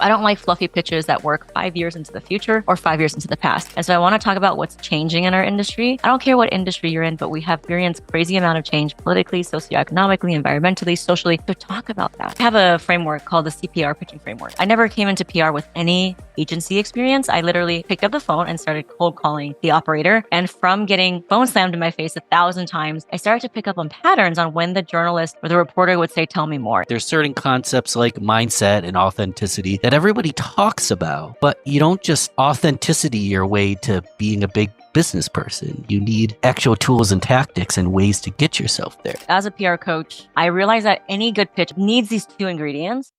I don't like fluffy pitches that work 5 years into the future or 5 years into the past. And so I want to talk about what's changing in our industry. I don't care what industry you're in, but we have experienced crazy amount of change politically, socioeconomically, environmentally, socially. So talk about that. I have a framework called the CPR pitching framework. I never came into PR with any agency experience. I literally picked up the phone and started cold calling the operator. And from getting phone slammed in my face 1,000 times, I started to pick up on patterns on when the journalist or the reporter would say, "Tell me more." There's certain concepts like mindset and authenticity that everybody talks about, but you don't just authenticity your way to being a big business person. You need actual tools and tactics and ways to get yourself there. As a PR coach, I realize that any good pitch needs these two ingredients.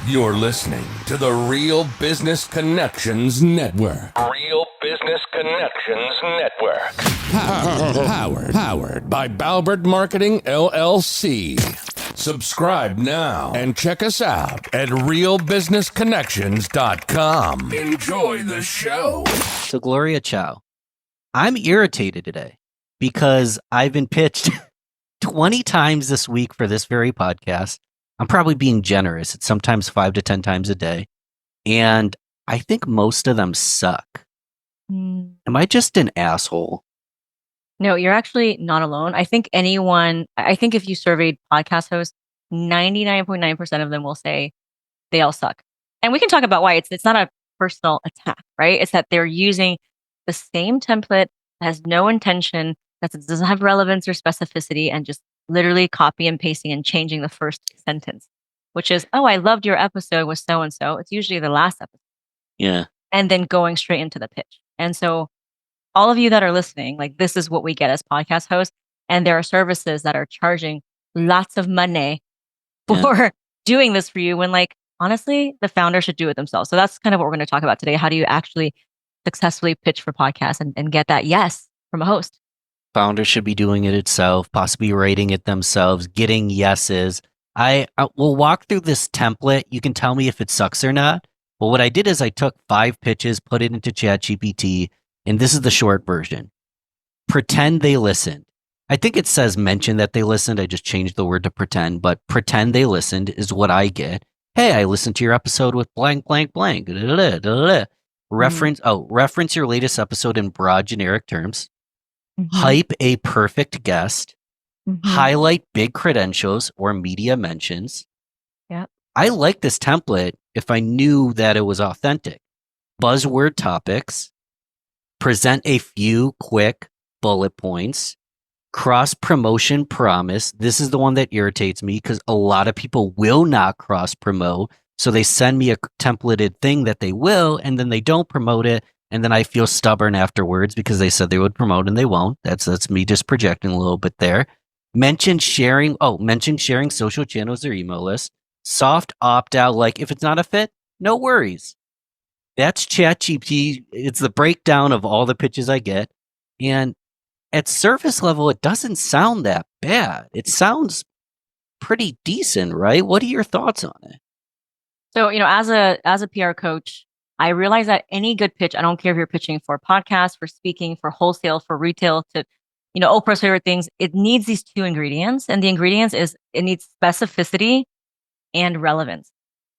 You're listening to the Real Business Connections Network. Real Business Connections Network. Powered by Balbert Marketing, LLC. Subscribe now and check us out at realbusinessconnections.com. Enjoy the show. So Gloria Chou, I'm irritated today because I've been pitched 20 times this week for this very podcast. I'm probably being generous. It's sometimes 5 to 10 times a day. And I think most of them suck. Am I just an asshole? No, you're actually not alone. I think if you surveyed podcast hosts, 99.9% of them will say they all suck. And we can talk about why. It's not a personal attack, right? It's that they're using the same template that has no intention, that doesn't have relevance or specificity, and just literally copy and pasting and changing the first sentence, which is, "Oh, I loved your episode with so-and-so." It's usually the last episode. Yeah. And then going straight into the pitch. And so all of you that are listening, like, this is what we get as podcast hosts. And there are services that are charging lots of money for doing this for you when, like, honestly, the founder should do it themselves. So that's kind of what we're going to talk about today. How do you actually successfully pitch for podcasts and get that yes from a host? Founders should be doing it itself, possibly writing it themselves, getting yeses. I will walk through this template. You can tell me if it sucks or not. But what I did is I took 5 pitches, put it into ChatGPT, and this is the short version. Pretend they listened. I think it says mention that they listened. I just changed the word to pretend, but pretend they listened is what I get. Hey, I listened to your episode with blank, blank, blank. Reference your latest episode in broad, generic terms. Hype a perfect guest. Highlight big credentials or media mentions. Yeah. I like this template if I knew that it was authentic. Buzzword topics. Present a few quick bullet points. Cross-promotion promise. This is the one that irritates me because a lot of people will not cross-promote. So they send me a templated thing that they will, and then they don't promote it. And then I feel stubborn afterwards because they said they would promote and they won't. That's me just projecting a little bit there. Mention sharing social channels or email lists. Soft opt-out, like if it's not a fit, no worries. That's ChatGPT. It's the breakdown of all the pitches I get. And at surface level, it doesn't sound that bad. It sounds pretty decent, right? What are your thoughts on it? So, as a PR coach, I realize that any good pitch, I don't care if you're pitching for podcasts, for speaking, for wholesale, for retail, to, Oprah's favorite things, it needs these 2 ingredients. And the ingredients is it needs specificity and relevance.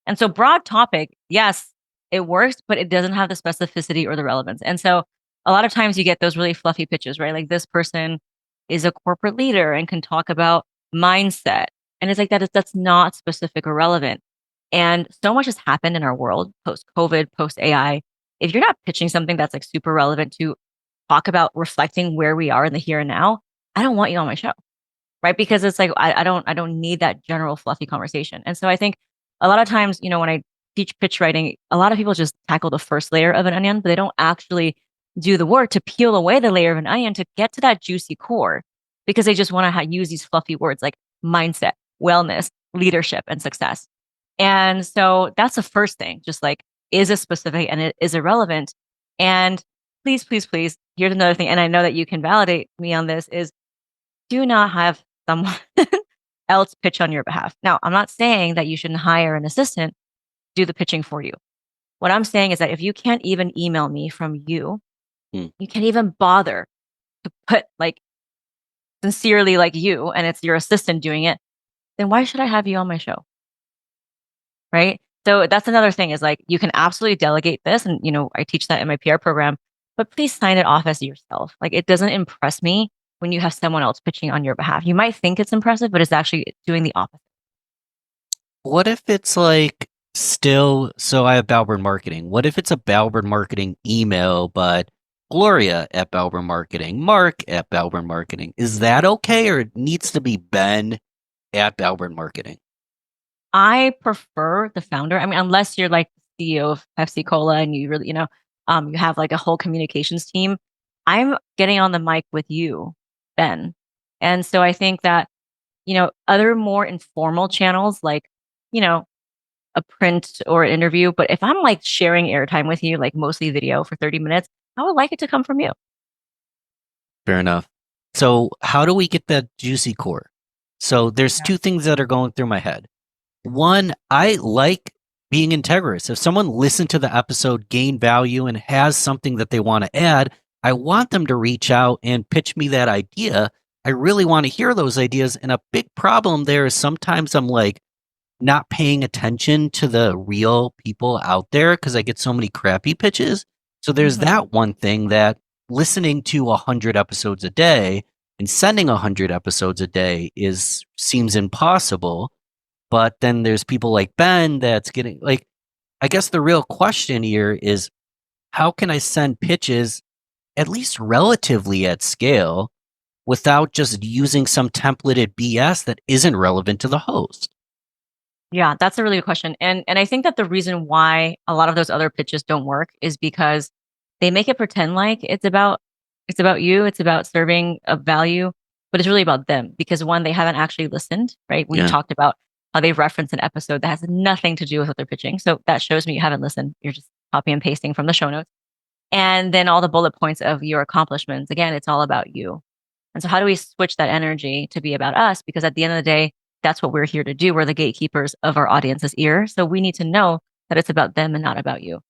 And so broad topic, yes, it works, but it doesn't have the specificity or the relevance. And so a lot of times you get those really fluffy pitches, right? Like, this person is a corporate leader and can talk about mindset. And it's like that's not specific or relevant. And so much has happened in our world post-COVID, post-AI. If you're not pitching something that's like super relevant to talk about reflecting where we are in the here and now, I don't want you on my show, right? Because it's like, I don't need that general fluffy conversation. And so I think a lot of times, when I teach pitch writing, a lot of people just tackle the first layer of an onion, but they don't actually do the work to peel away the layer of an onion to get to that juicy core, because they just want to use these fluffy words like mindset, wellness, leadership, and success. And so that's the first thing, just like, is it specific and is it relevant? And please, please, please, here's another thing. And I know that you can validate me on this, is do not have someone else pitch on your behalf. Now, I'm not saying that you shouldn't hire an assistant do the pitching for you. What I'm saying is that if you can't even email me from you, you can't even bother to put like sincerely like you, and it's your assistant doing it, then why should I have you on my show? Right? So that's another thing is like you can absolutely delegate this. And, I teach that in my PR program, but please sign it off as yourself. Like it doesn't impress me when you have someone else pitching on your behalf. You might think it's impressive, but it's actually doing the opposite. What if it's like still, so I have Balbert Marketing. What if it's a Balbert Marketing email, but Gloria at Balbert Marketing, Mark at Balbert Marketing? Is that okay, or it needs to be Ben at Balbert Marketing? I prefer the founder. I mean, unless you're like the CEO of Pepsi Cola and you really, you have like a whole communications team. I'm getting on the mic with you, Ben. And so I think that, other more informal channels like, you know, a print or an interview. But if I'm like sharing airtime with you, like mostly video for 30 minutes, I would like it to come from you. Fair enough. So how do we get that juicy core? So there's Yeah. two things that are going through my head. One, I like being integrous. If someone listened to the episode, gained value, and has something that they want to add, I want them to reach out and pitch me that idea. I really want to hear those ideas. And a big problem there is sometimes I'm like not paying attention to the real people out there because I get so many crappy pitches. So there's Mhm. that one thing that listening to 100 episodes a day and sending 100 episodes a day seems impossible. But then there's people like Ben that's getting like, I guess the real question here is how can I send pitches at least relatively at scale without just using some templated BS that isn't relevant to the host? Yeah, that's a really good question. And I think that the reason why a lot of those other pitches don't work is because they make it pretend like it's about you, it's about serving a value, but it's really about them because one, they haven't actually listened, right? We've Yeah. talked about how they've referenced an episode that has nothing to do with what they're pitching. So that shows me you haven't listened. You're just copy and pasting from the show notes. And then all the bullet points of your accomplishments. Again, it's all about you. And so how do we switch that energy to be about us? Because at the end of the day, that's what we're here to do. We're the gatekeepers of our audience's ear. So we need to know that it's about them and not about you.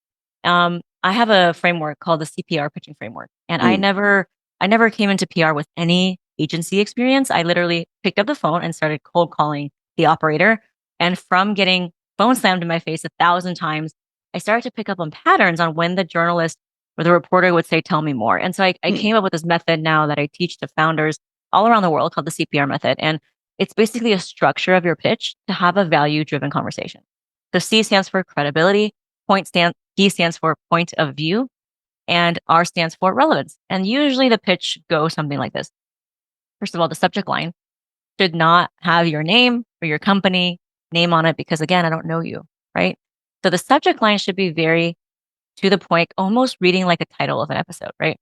I have a framework called the CPR pitching framework. And I Mm. never came into PR with any agency experience. I literally picked up the phone and started cold calling the operator. And from getting phone slammed in my face 1,000 times, I started to pick up on patterns on when the journalist or the reporter would say, tell me more. And so I Mm. came up with this method now that I teach to founders all around the world called the CPR method. And it's basically a structure of your pitch to have a value driven conversation. So C stands for credibility, D stands for point of view, and R stands for relevance. And usually the pitch goes something like this. First of all, the subject line should not have your name or your company name on it because again, I don't know you, right? So the subject line should be very to the point, almost reading like a title of an episode, right?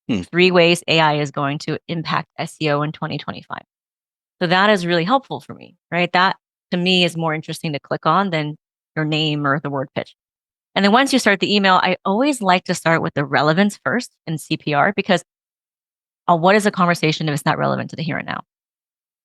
Hmm. 3 ways AI is going to impact SEO in 2025. So that is really helpful for me, right? That to me is more interesting to click on than your name or the word pitch. And then once you start the email, I always like to start with the relevance first in CPR because what is a conversation if it's not relevant to the here and now?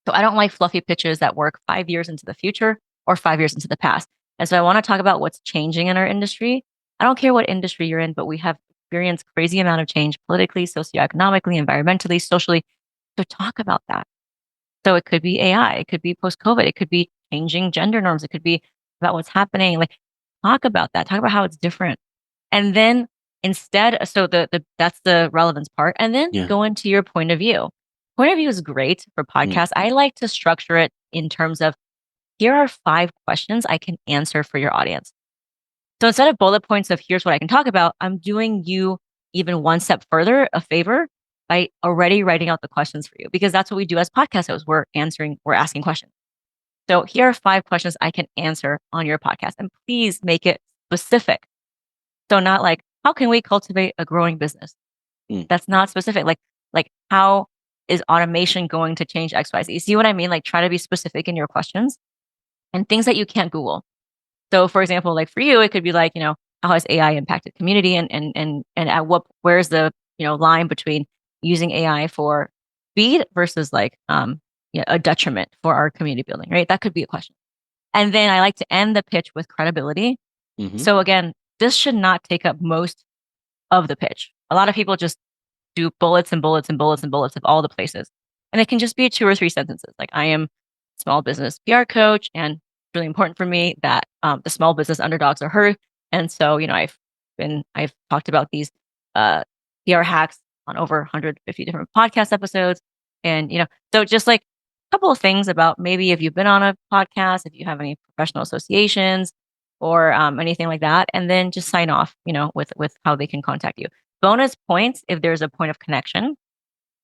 So I don't like fluffy pitches that work 5 years into the future or 5 years into the past. And so I want to talk about what's changing in our industry. I don't care what industry you're in, but we have experienced crazy amount of change politically, socioeconomically, environmentally, socially. So talk about that. So it could be AI, it could be post COVID, it could be changing gender norms, it could be about what's happening. Like talk about that, talk about how it's different. And then instead, so the that's the relevance part. And then Yeah. go into your point of view. Point of view is great for podcasts. I like to structure it in terms of here are 5 questions I can answer for your audience. So instead of bullet points of here's what I can talk about, I'm doing you even one step further a favor by already writing out the questions for you because that's what we do as podcast hosts. We're asking questions. So here are 5 questions I can answer on your podcast. And please make it specific. So not like, how can we cultivate a growing business? Mm. That's not specific. Like how is automation going to change XYZ? You see what I mean? Like try to be specific in your questions and things that you can't Google. So for example, like for you, it could be like, how has AI impacted community and at where's the, line between using AI for speed versus like a detriment for our community building, right? That could be a question. And then I like to end the pitch with credibility. Mhm. So again, this should not take up most of the pitch. A lot of people just do bullets and bullets and bullets and bullets of all the places. And it can just be 2 or 3 sentences. Like I am a small business PR coach and really important for me that the small business underdogs are heard. And so, I've talked about these PR hacks on over 150 different podcast episodes. And, so just like a couple of things about maybe if you've been on a podcast, if you have any professional associations or anything like that, and then just sign off, with how they can contact you. Bonus points if there's a point of connection.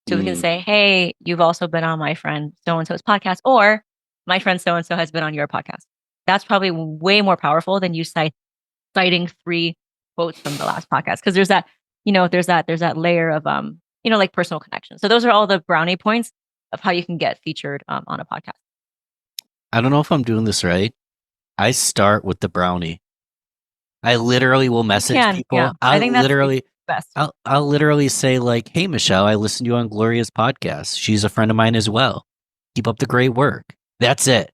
So we can say, hey, you've also been on my friend so-and-so's podcast, or my friend so-and-so has been on your podcast. That's probably way more powerful than you citing 3 quotes from the last podcast. Because there's that layer of, like personal connection. So those are all the brownie points of how you can get featured on a podcast. I don't know if I'm doing this right. I start with the brownie. I literally will message people. Yeah. I think that's the best. I'll literally say like, hey, Michelle, I listened to you on Gloria's podcast. She's a friend of mine as well. Keep up the great work. That's it.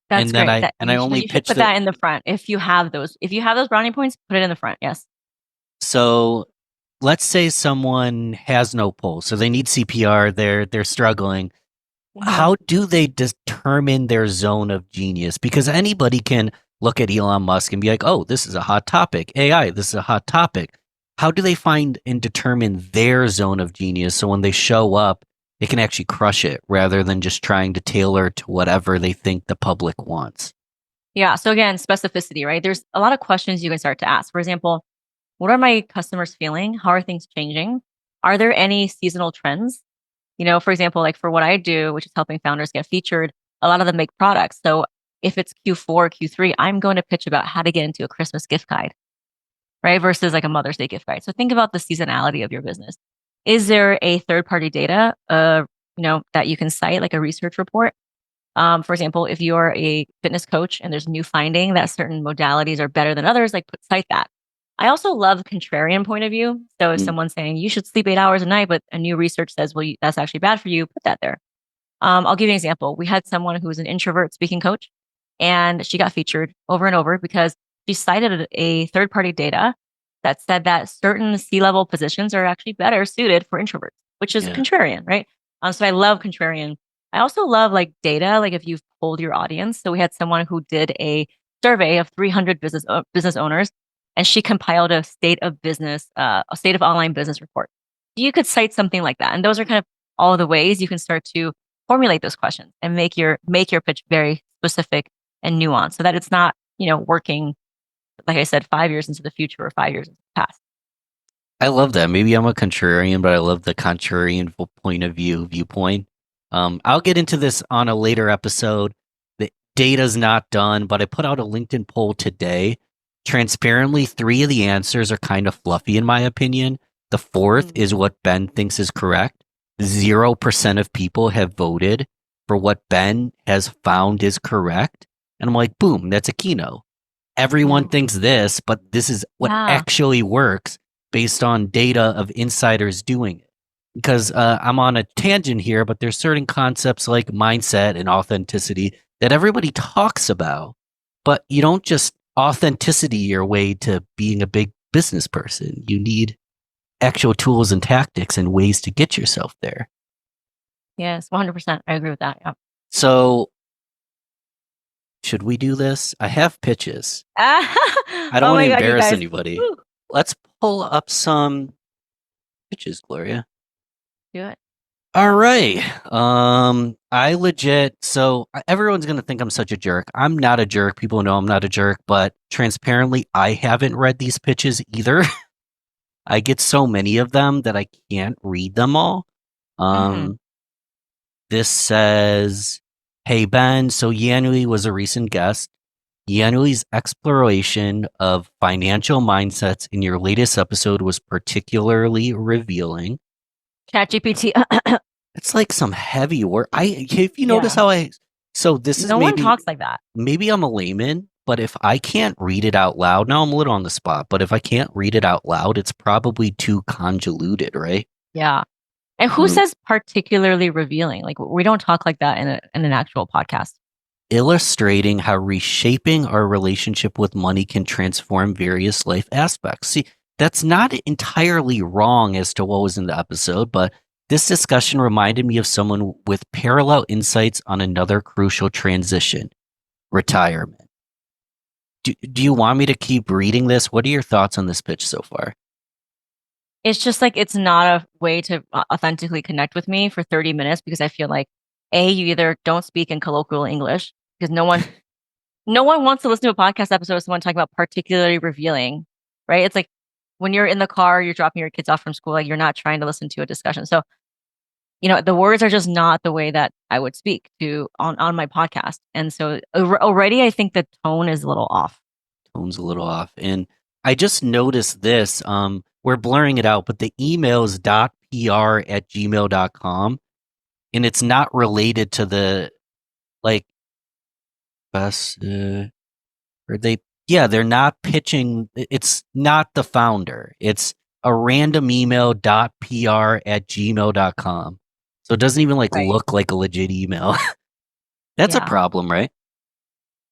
That's and great. Then I only pitch that in the front. If you have those brownie points, put it in the front. Yes. So let's say someone has no pulse, so they need CPR. They're struggling. Mm-hmm. How do they determine their zone of genius? Because anybody can look at Elon Musk and be like, oh, this is a hot topic. AI, this is a hot topic. How do they find and determine their zone of genius so when they show up, they can actually crush it rather than just trying to tailor to whatever they think the public wants? Yeah. So again, specificity, right? There's a lot of questions you can start to ask. For example, what are my customers feeling? How are things changing? Are there any seasonal trends? For example, like for what I do, which is helping founders get featured, a lot of them make products. So if it's Q4, Q3, I'm going to pitch about how to get into a Christmas gift guide, right? Versus like a Mother's Day gift guide. So think about the seasonality of your business. Is there a third-party data, that you can cite, like a research report? For example, if you're a fitness coach and there's a new finding that certain modalities are better than others, like cite that. I also love the contrarian point of view. So if someone's saying you should sleep 8 hours a night, but a new research says, well, that's actually bad for you, put that there. I'll give you an example. We had someone who was an introvert speaking coach, and she got featured over and over because she cited a third-party data that said that certain C-level positions are actually better suited for introverts, which is contrarian, right? So I love contrarian. I also love like data, like if you've polled your audience. So we had someone who did a survey of 300 business owners, and she compiled a state of online business report. You could cite something like that. And those are kind of all the ways you can start to formulate those questions and make your pitch very specific and nuanced so that it's not, working, like I said, 5 years into the future or 5 years into the past. I love that. Maybe I'm a contrarian, but I love the contrarian point of viewpoint. I'll get into this on a later episode. The data's not done, but I put out a LinkedIn poll today. Transparently, 3 of the answers are kind of fluffy in my opinion. The 4th is what Ben thinks is correct. 0% of people have voted for what Ben has found is correct. And I'm like, boom, that's a keynote. Everyone thinks this, but this is what actually works based on data of insiders doing it. Because I'm on a tangent here, but there's certain concepts like mindset and authenticity that everybody talks about, but you don't just authenticity your way to being a big business person. You need actual tools and tactics and ways to get yourself there. Yes, 100%. I agree with that. Yeah. So should we do this? I have pitches. I don't want to embarrass anybody. Woo. Let's pull up some pitches, Gloria. Do it. All right. So everyone's going to think I'm such a jerk. I'm not a jerk. People know I'm not a jerk, but transparently, I haven't read these pitches either. I get so many of them that I can't read them all. This says, hey, Ben, so Yanui was a recent guest. Yanui's exploration of financial mindsets in your latest episode was particularly revealing. ChatGPT. It's like some heavy work. If you notice how no one talks like that. Maybe I'm a layman, but if I can't read it out loud, now I'm a little on the spot, but if I can't read it out loud, it's probably too convoluted, right? Yeah. And who says particularly revealing? Like we don't talk like that in an actual podcast. Illustrating how reshaping our relationship with money can transform various life aspects. See, that's not entirely wrong as to what was in the episode, but this discussion reminded me of someone with parallel insights on another crucial transition. retirement. Do you want me to keep reading this? What are your thoughts on this pitch so far? It's just like it's not a way to authentically connect with me for 30 minutes because I feel like you either don't speak in colloquial English because no one wants to listen to a podcast episode of someone talking about particularly revealing, right? It's like when you're in the car, you're dropping your kids off from school, like you're not trying to listen to a discussion. So, the words are just not the way that I would speak to on my podcast. And so already I think the tone is a little off. Tone's a little off. And I just noticed this. We're blurring it out, but the email is .pr@gmail.com. And it's not related to the like best they're not pitching. It's not the founder. It's a random email .pr@gmail.com. So it doesn't even Right. look like a legit email. That's a Yeah. problem, right?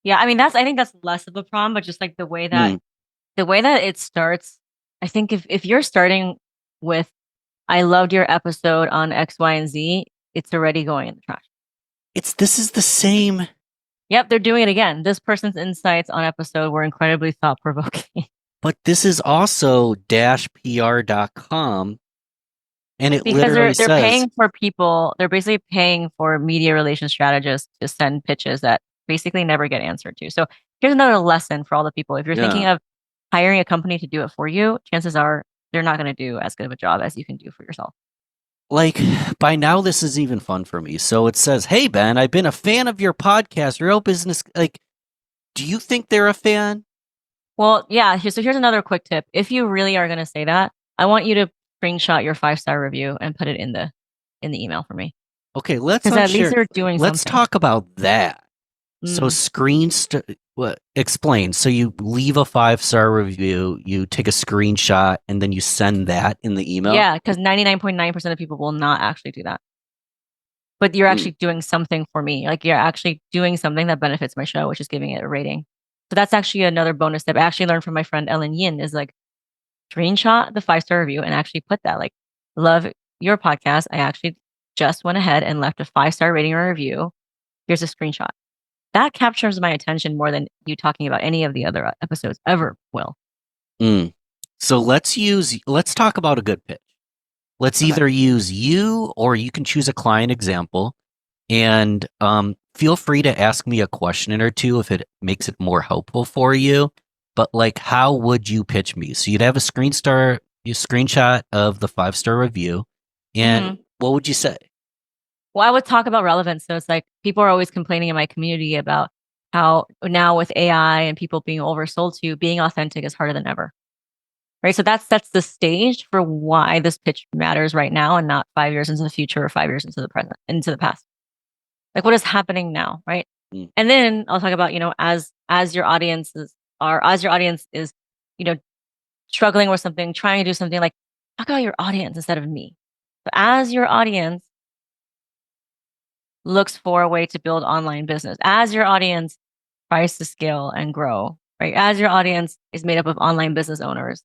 Yeah, I mean I think that's less of a problem, but just like the way that it starts, I think if you're starting with I loved your episode on X, Y, and Z, it's already going in the trash. This is the same. Yep, they're doing it again. This person's insights on episode were incredibly thought-provoking. But this is also -pr.com. And it Because literally they're says, paying for people, they're basically paying for media relations strategists to send pitches that basically never get answered to. So here's another lesson for all the people. If you're thinking of hiring a company to do it for you, chances are they're not going to do as good of a job as you can do for yourself. by now this is even fun for me. So it says, "Hey Ben, I've been a fan of your podcast, Real Business." Do you think they're a fan? Well, yeah. So here's another quick tip. If you really are going to say that, I want you to screenshot your 5-star review and put it in the email for me. Okay, let's Because at least you're doing Let's something. talk about that. So explain. So you leave a 5-star review, you take a screenshot, and then you send that in the email? Yeah, because 99.9% of people will not actually do that. But you're actually doing something for me. Like you're actually doing something that benefits my show, which is giving it a rating. So that's actually another bonus tip I actually learned from my friend Ellen Yin is like screenshot the 5-star review and actually put that like, love your podcast. I actually just went ahead and left a 5-star rating or review. Here's a screenshot. That captures my attention more than you talking about any of the other episodes ever will. So let's talk about a good pitch. Let's either use you or you can choose a client example and feel free to ask me a question or two if it makes it more helpful for you. But how would you pitch me? So you'd have a screenshot of the 5-star review. And what would you say? Well, I would talk about relevance. So it's like people are always complaining in my community about how now with AI and people being oversold to, being authentic is harder than ever. Right. So that sets the stage for why this pitch matters right now and not 5 years into the future or 5 years into the present, into the past. Like what is happening now, right? And then I'll talk about, as your audience is struggling with something, trying to do something, like talk about your audience instead of me. So as your audience looks for a way to build online business, as your audience tries to scale and grow, right? As your audience is made up of online business owners,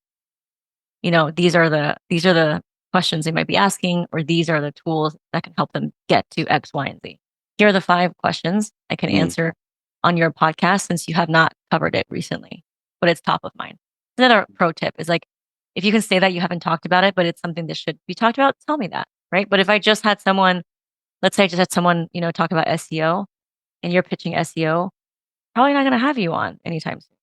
these are the questions they might be asking, or these are the tools that can help them get to X, Y, and Z. Here are the 5 questions I can answer on your podcast since you have not covered it recently, but it's top of mind. Another pro tip is like, if you can say that you haven't talked about it, but it's something that should be talked about, tell me that, right? But if I just had someone, let's say I just had someone, talk about SEO and you're pitching SEO, probably not going to have you on anytime soon.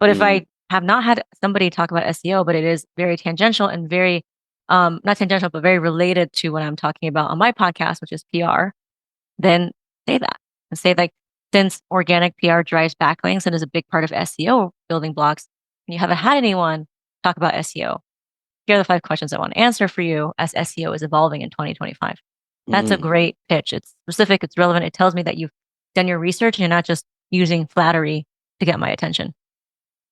But if I have not had somebody talk about SEO, but it is very tangential and very, not tangential, but very related to what I'm talking about on my podcast, which is PR, then say that and say like, since organic PR drives backlinks and is a big part of SEO building blocks, and you haven't had anyone talk about SEO, here are the 5 questions I want to answer for you as SEO is evolving in 2025. That's a great pitch. It's specific, it's relevant. It tells me that you've done your research and you're not just using flattery to get my attention.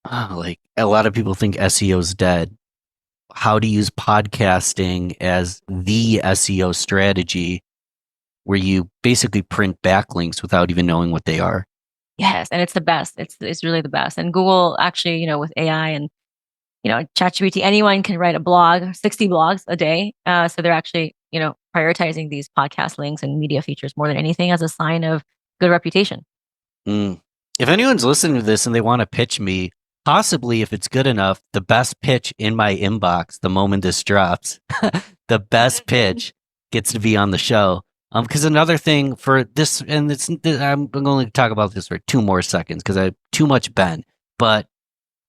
A lot of people think SEO is dead. How to use podcasting as the SEO strategy where you basically print backlinks without even knowing what they are. Yes, and it's the best. It's really the best. And Google actually, with AI and ChatGPT, anyone can write a blog, 60 blogs a day. So they're actually, prioritizing these podcast links and media features more than anything as a sign of good reputation. If anyone's listening to this and they want to pitch me, possibly if it's good enough, the best pitch in my inbox the moment this drops, the best pitch gets to be on the show. Because another thing for this, and I'm going to talk about this for 2 more seconds because I have too much Ben, but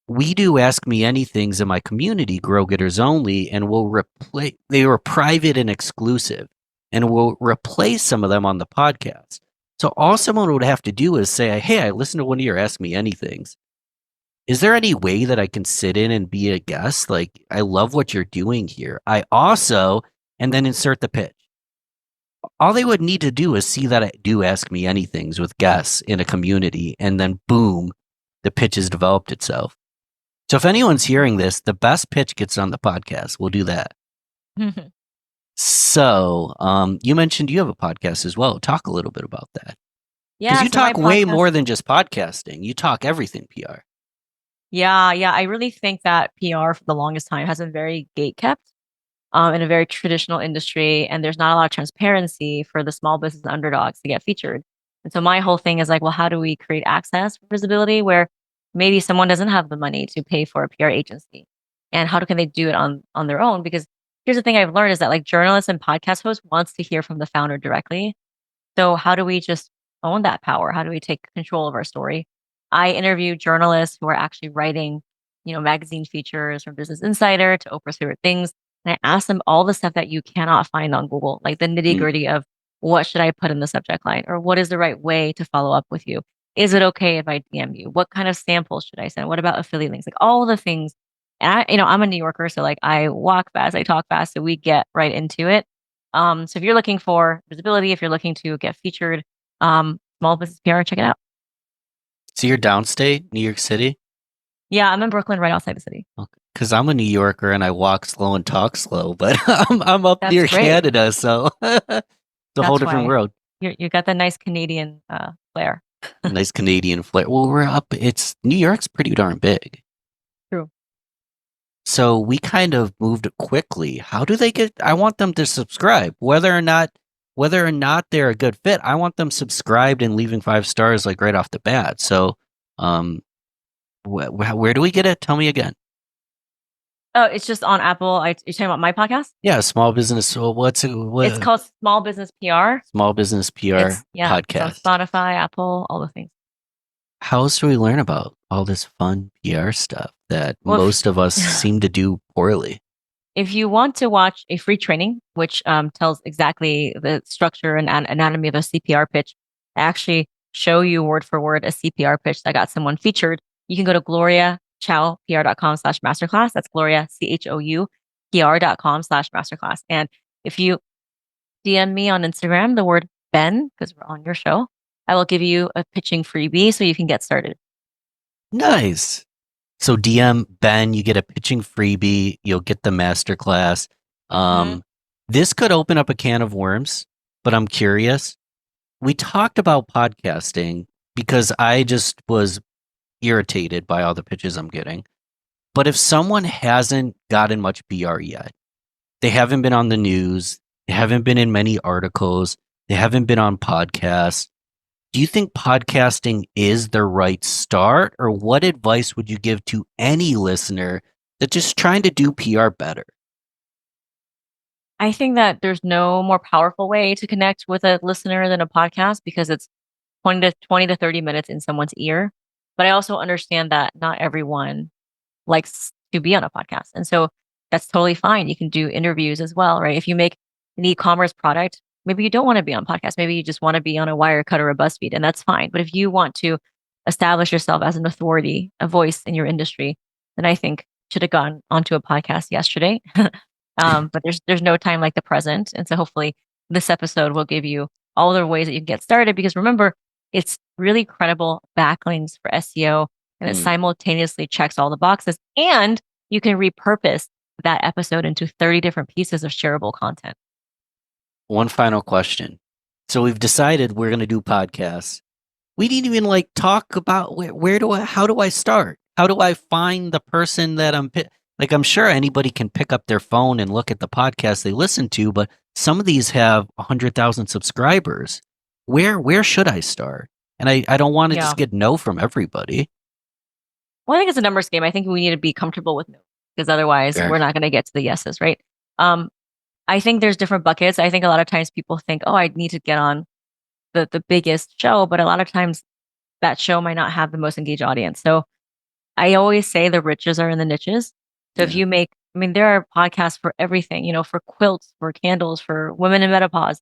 we do Ask Me Anythings in my community, Grow Getters Only, and we'll replace, they were private and exclusive, and we'll replace some of them on the podcast. So all someone would have to do is say, hey, I listened to one of your Ask Me Anythings. Is there any way that I can sit in and be a guest? Like, I love what you're doing here. I also, and then insert the pitch. All they would need to do is see that I do Ask Me Anythings with guests in a community, and then boom, the pitch has developed itself. So if anyone's hearing this, the best pitch gets on the podcast. We'll do that. So you mentioned you have a podcast as well. Talk a little bit about that. Yeah, Because you so my talk way podcast- more than just podcasting. You talk everything PR. Yeah. I really think that PR for the longest time has been very gatekept in a very traditional industry, and there's not a lot of transparency for the small business underdogs to get featured. And so my whole thing is like, well, how do we create access for visibility where maybe someone doesn't have the money to pay for a PR agency, and how can they do it on their own? Because here's the thing I've learned is that like journalists and podcast hosts wants to hear from the founder directly. So how do we just own that power? How do we take control of our story? I interview journalists who are actually writing, magazine features from Business Insider to Oprah's Favorite Things. And I ask them all the stuff that you cannot find on Google, like the nitty gritty of what should I put in the subject line, or what is the right way to follow up with you? Is it okay if I DM you? What kind of samples should I send? What about affiliate links? Like all the things. And I'm a New Yorker, so like I walk fast, I talk fast, so we get right into it. So if you're looking for visibility, if you're looking to get featured, small business PR, check it out. So you're downstate, New York City? Yeah, I'm in Brooklyn, right outside the city. Because I'm a New Yorker and I walk slow and talk slow, but I'm up That's near great. Canada, so it's a whole different why. world. You got the nice Canadian flair. Nice Canadian flair. Well, we're up. New York's pretty darn big. True. So we kind of moved quickly. How do they get? I want them to subscribe, whether or not they're a good fit. I want them subscribed and leaving 5 stars like right off the bat. So, where do we get it? Tell me again. Oh, it's just on Apple. You're talking about my podcast? Yeah, small business. So It's called Small Business PR. Small Business PR podcast. It's on Spotify, Apple, all the things. How else do we learn about all this fun PR stuff that most of us seem to do poorly? If you want to watch a free training, which tells exactly the structure and anatomy of a CPR pitch, I actually show you word for word a CPR pitch that got someone featured. You can go to gloriachoupr.com/masterclass. That's Gloria, CHOU, PR.com/masterclass. And if you DM me on Instagram, the word Ben, because we're on your show, I will give you a pitching freebie so you can get started. Nice. So DM Ben, you get a pitching freebie. You'll get the masterclass. This could open up a can of worms, but I'm curious. We talked about podcasting because I just was irritated by all the pitches I'm getting. But if someone hasn't gotten much PR yet, they haven't been on the news, they haven't been in many articles, they haven't been on podcasts, do you think podcasting is the right start? Or what advice would you give to any listener that's just trying to do PR better? I think that there's no more powerful way to connect with a listener than a podcast because it's 20 to 30 minutes in someone's ear. But I also understand that not everyone likes to be on a podcast. And so that's totally fine. You can do interviews as well, right? If you make an e-commerce product, maybe you don't want to be on podcast. Maybe you just want to be on a Wirecut or a BuzzFeed, and that's fine. But if you want to establish yourself as an authority, a voice in your industry, then I think you should have gone onto a podcast yesterday. But there's no time like the present. And so hopefully this episode will give you all the ways that you can get started. Because remember, it's really credible backlinks for SEO, and it simultaneously checks all the boxes. And you can repurpose that episode into 30 different pieces of shareable content. One final question. So we've decided we're going to do podcasts. We didn't even talk about how do I start? How do I find the person that I'm sure anybody can pick up their phone and look at the podcast they listen to, but some of these have 100,000 subscribers. Where should I start? And I don't want to Yeah. just get no from everybody. Well, I think it's a numbers game. I think we need to be comfortable with no, because otherwise Sure. we're not going to get to the yeses, right? Um, I think there's different buckets. I think a lot of times people think, oh, I need to get on the biggest show, but a lot of times that show might not have the most engaged audience. So I always say the riches are in the niches. So if Yeah. you make, I mean, there are podcasts for everything, you know, for quilts, for candles, for women in menopause.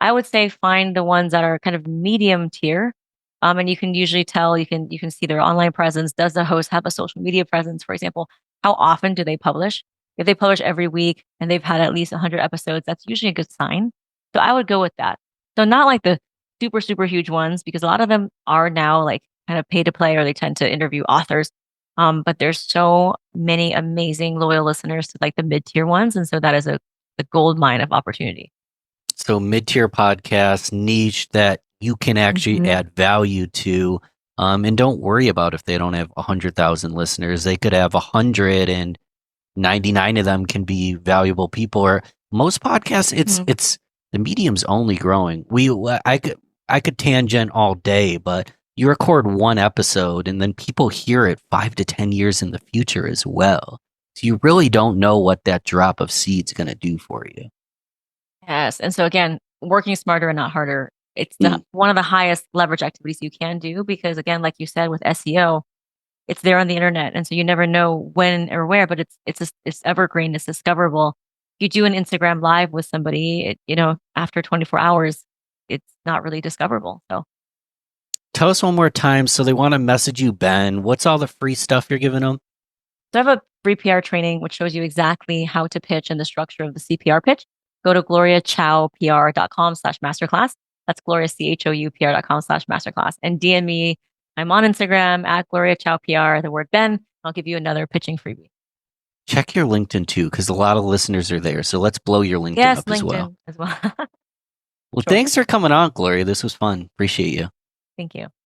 I would say find the ones that are kind of medium tier. And you can usually tell, you can see their online presence. Does the host have a social media presence, for example? How often do they publish? If they publish every week and they've had at least 100 episodes, that's usually a good sign. So I would go with that. So not like the super, super huge ones, because a lot of them are now like kind of pay to play, or they tend to interview authors. But there's so many amazing loyal listeners to like the mid-tier ones. And so that is a gold mine of opportunity. So mid-tier podcasts, niche that you can actually Mhm. add value to. And don't worry about if they don't have 100,000 listeners. They could have 100 and 99 of them can be valuable people. Or most podcasts, Mhm. it's the medium's only growing. I could tangent all day, but you record one episode and then people hear it 5 to 10 years in the future as well. So you really don't know what that drop of seed's going to do for you. Yes. And so again, working smarter and not harder. It's the one of the highest leverage activities you can do, because again, like you said with SEO, it's there on the internet, and so you never know when or where, but it's evergreen, it's discoverable. You do an Instagram live with somebody, after 24 hours, it's not really discoverable. So Tell us one more time. So they want to message you, Ben. What's all the free stuff you're giving them? So I have a free PR training which shows you exactly how to pitch and the structure of the CPR pitch. Go to gloriachoupr.com/masterclass. That's gloriachoupr.com/masterclass. And DM me. I'm on Instagram at Gloria Chou PR, the word Ben. I'll give you another pitching freebie. Check your LinkedIn too, because a lot of listeners are there. So let's blow your LinkedIn Yes, up as well. LinkedIn as well. Well, Sure. thanks for coming on, Gloria. This was fun. Appreciate you. Thank you.